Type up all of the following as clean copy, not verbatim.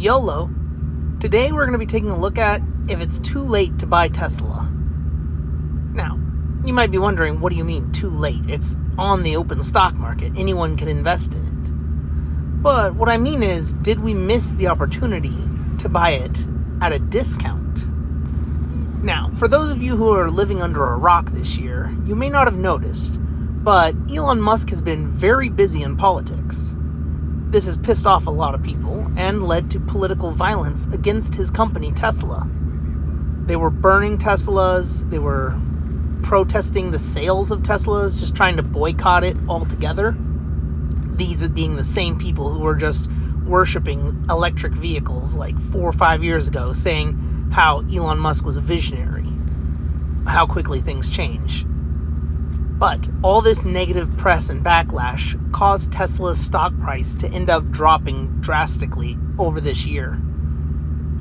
YOLO. Today we're going to be taking a look at if it's too late to buy Tesla. Now, you might be wondering, what do you mean too late? It's on the open stock market. Anyone can invest in it. But what I mean is, did we miss the opportunity to buy it at a discount? Now, for those of you who are living under a rock this year, you may not have noticed, but Elon Musk has been very busy in politics. This has pissed off a lot of people and led to political violence against his company, Tesla. They were burning Teslas, they were protesting the sales of Teslas, just trying to boycott it altogether. These being the same people who were just worshiping electric vehicles like 4 or 5 years ago, saying how Elon Musk was a visionary, how quickly things change. But all this negative press and backlash caused Tesla's stock price to end up dropping drastically over this year.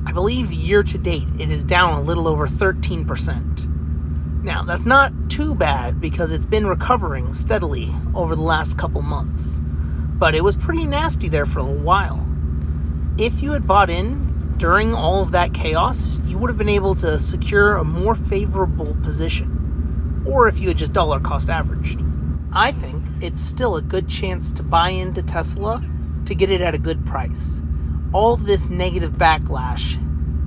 I believe year to date it is down a little over 13%. Now, that's not too bad because it's been recovering steadily over the last couple months. But it was pretty nasty there for a while. If you had bought in during all of that chaos, you would have been able to secure a more favorable position. Or if you had just dollar cost averaged. I think it's still a good chance to buy into Tesla to get it at a good price. All of this negative backlash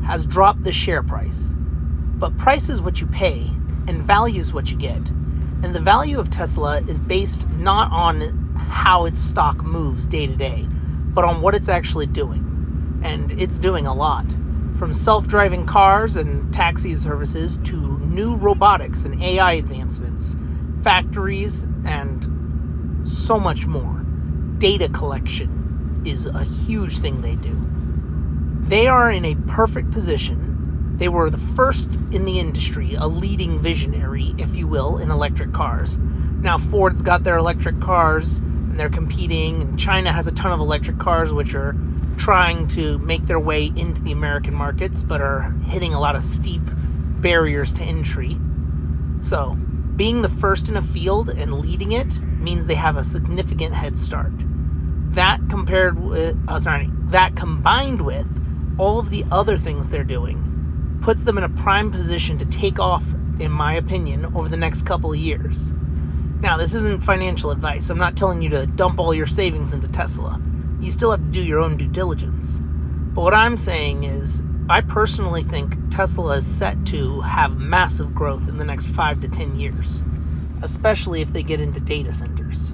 has dropped the share price. But price is what you pay, and value is what you get. And the value of Tesla is based not on how its stock moves day to day, but on what it's actually doing. And it's doing a lot. From self-driving cars and taxi services to new robotics and AI advancements, factories, and so much more. Data collection is a huge thing they do. They are in a perfect position. They were the first in the industry, a leading visionary, if you will, in electric cars. Now Ford's got their electric cars, and they're competing, and China has a ton of electric cars which are trying to make their way into the American markets, but are hitting a lot of steep barriers to entry. So, being the first in a field and leading it means they have a significant head start. That combined with all of the other things they're doing, puts them in a prime position to take off, in my opinion, over the next couple of years. Now, this isn't financial advice. I'm not telling you to dump all your savings into Tesla. You still have to do your own due diligence. But what I'm saying is, I personally think Tesla is set to have massive growth in the next 5 to 10 years, especially if they get into data centers.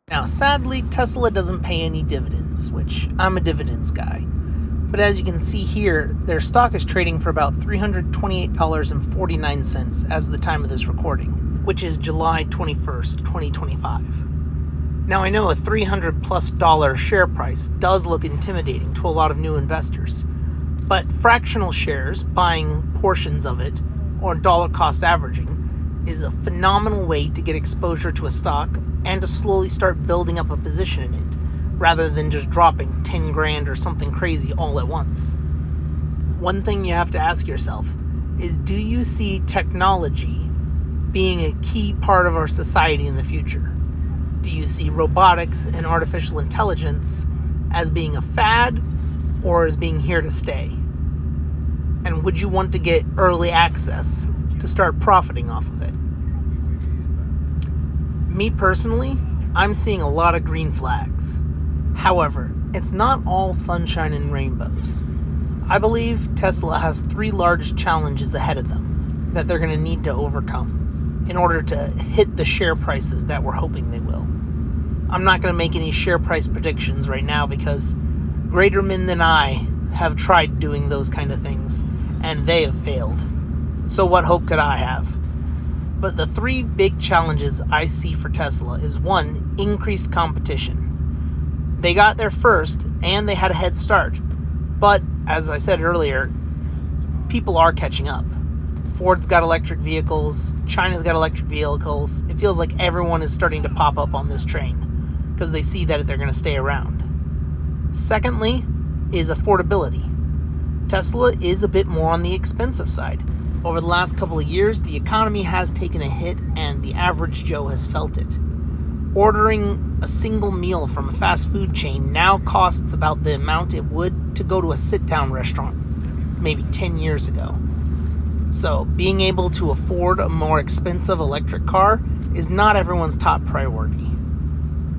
Now, sadly, Tesla doesn't pay any dividends, which I'm a dividends guy. But as you can see here, their stock is trading for about $328.49 as of the time of this recording, which is July 21st, 2025. Now, I know a $300+ share price does look intimidating to a lot of new investors, but fractional shares, buying portions of it, or dollar cost averaging, is a phenomenal way to get exposure to a stock and to slowly start building up a position in it, rather than just dropping 10 grand or something crazy all at once. One thing you have to ask yourself is, do you see technology being a key part of our society in the future? Do you see robotics and artificial intelligence as being a fad or as being here to stay? And would you want to get early access to start profiting off of it? Me personally, I'm seeing a lot of green flags. However, it's not all sunshine and rainbows. I believe Tesla has 3 large challenges ahead of them that they're going to need to overcome in order to hit the share prices that we're hoping they will. I'm not going to make any share price predictions right now because greater men than I have tried doing those kind of things, and they have failed. So what hope could I have? But the 3 big challenges I see for Tesla is 1, increased competition. They got there first, and they had a head start. But, as I said earlier, people are catching up. Ford's got electric vehicles, China's got electric vehicles. It feels like everyone is starting to pop up on this train because they see that they're going to stay around. Secondly is affordability. Tesla is a bit more on the expensive side. Over the last couple of years, the economy has taken a hit and the average Joe has felt it. Ordering a single meal from a fast food chain now costs about the amount it would to go to a sit-down restaurant maybe 10 years ago. So, being able to afford a more expensive electric car is not everyone's top priority.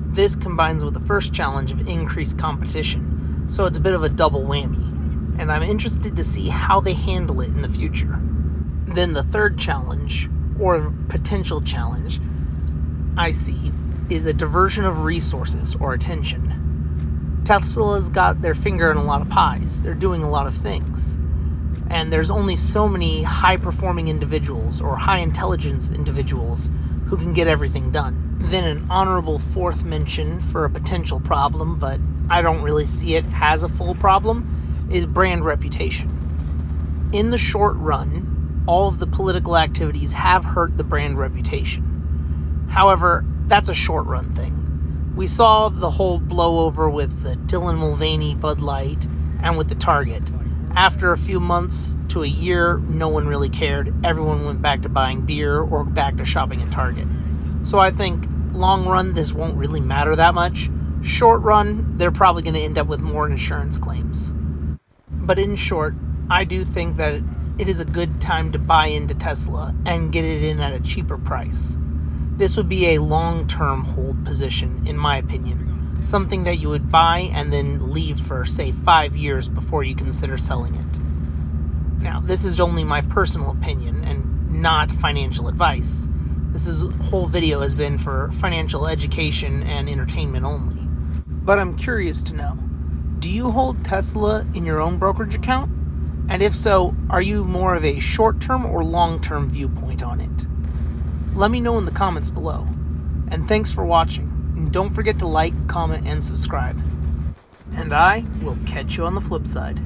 This combines with the first challenge of increased competition, so it's a bit of a double whammy, and I'm interested to see how they handle it in the future. Then the third challenge, or potential challenge, I see is a diversion of resources or attention. Tesla's got their finger in a lot of pies. They're doing a lot of things. And there's only so many high-performing individuals or high-intelligence individuals who can get everything done. Then an honorable fourth mention for a potential problem, but I don't really see it as a full problem, is brand reputation. In the short run, all of the political activities have hurt the brand reputation. However, that's a short-run thing. We saw the whole blowover with the Dylan Mulvaney Bud Light and with the Target. After a few months to a year, no one really cared. Everyone went back to buying beer or back to shopping at Target. So I think long run, this won't really matter that much. Short run, they're probably going to end up with more insurance claims. But in short, I do think that it is a good time to buy into Tesla and get it in at a cheaper price. This would be a long-term hold position, in my opinion. Something that you would buy and then leave for, say, 5 years before you consider selling it. Now, this is only my personal opinion and not financial advice. This whole video has been for financial education and entertainment only. But I'm curious to know, do you hold Tesla in your own brokerage account? And if so, are you more of a short-term or long-term viewpoint on it? Let me know in the comments below. And thanks for watching. And don't forget to like, comment, and subscribe. And I will catch you on the flip side.